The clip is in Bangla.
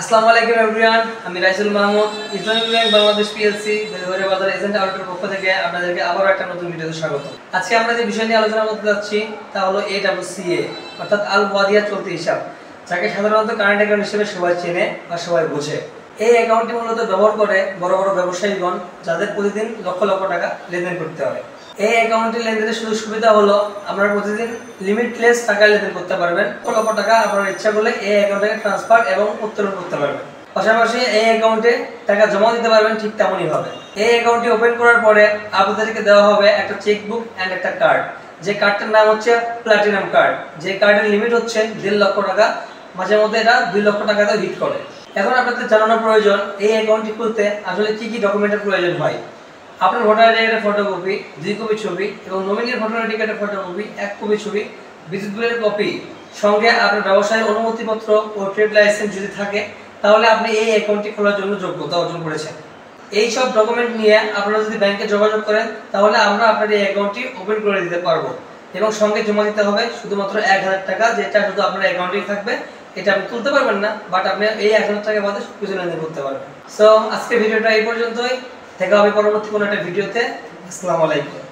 আসসালামু আলাইকুম এভরিওয়ান, আমি Raisul Mahmud, Islamic bank Bangladesh PLC Belgharia বাজার এজেন্ট আউটলেটের পক্ষ থেকে আপনাদেরকে আবারও একটা নতুন ভিডিওতে স্বাগত। আজকে আমরা যে বিষয় নিয়ে আলোচনা করতে যাচ্ছি তা হলো ACCA অর্থাৎ আল ওয়াদিয়া চলতি হিসাব, যাকে সাধারণত কারেন্ট অ্যাকাউন্ট হিসেবে সবাই চেনে বা সবাই বোঝে। এই অ্যাকাউন্টটি মূলত ব্যবহার করে বড় বড় ব্যবসায়ীগণ, যাদের প্রতিদিন লক্ষ লক্ষ টাকা লেনদেন করতে হয়। এই অ্যাকাউন্টে লেনদেনের সুযোগ সুবিধা হলো আপনারা প্রতিদিন লিমিটলেস টাকা লেনদেন করতে পারবেন। লক্ষ টাকা আপনার ইচ্ছা করলে এই অ্যাকাউন্টে ট্রান্সফার এবং উত্তোলন করতে পারবেন। পাশাপাশি এই অ্যাকাউন্টে টাকা জমা দিতে পারবেন ঠিক তেমনই ভাবে। এই অ্যাকাউন্টটি ওপেন করার পরে আপনাদেরকে দেওয়া হবে একটা চেকবুক অ্যান্ড একটা কার্ড। যে কার্ডটার নাম হচ্ছে প্লাটিনাম কার্ড। যে কার্ডের লিমিট হচ্ছে 1.5 লক্ষ টাকা, মাঝে মধ্যে এটা 2 লক্ষ টাকাতেও হিট করে। এখন আপনাদের জানানো প্রয়োজন এই অ্যাকাউন্টটি খুলতে আসলে কি কি ডকুমেন্টের প্রয়োজন হয়। আপনার ভোটার আইডির ফটোকপি, 2 কপি ছবি এবং নমিনির ভোটার আইডি কার্ডের ফটোকপি, 1 কপি ছবি, বিদ্যুৎ বিলের কপি, সঙ্গে আপনার ব্যবসায়ের অনুমতিপত্র ও ট্রেড লাইসেন্স যদি থাকে, তাহলে আপনি এই অ্যাকাউন্টটি খোলার জন্য যোগ্যতা অর্জন করেছেন। এই সব ডকুমেন্ট নিয়ে আপনারা যদি ব্যাংকে যোগাযোগ করেন, তাহলে আমরা আপনার এই অ্যাকাউন্টটি ওপেন করে দিতে পারবো এবং সঙ্গে জমা দিতে হবে শুধুমাত্র 1000 টাকা, যেটা শুধু আপনার অ্যাকাউন্টেই থাকবে। এটা আপনি তুলতে পারবেন না, বাট আপনি এই 1000 টাকা বাদে সবকিছু লেনদেন করতে পারবেন। সো আজকে ভিডিওটা এই পর্যন্তই। দেখা হবে পরবর্তী কোনো একটা ভিডিওতে। আসসালামু আলাইকুম।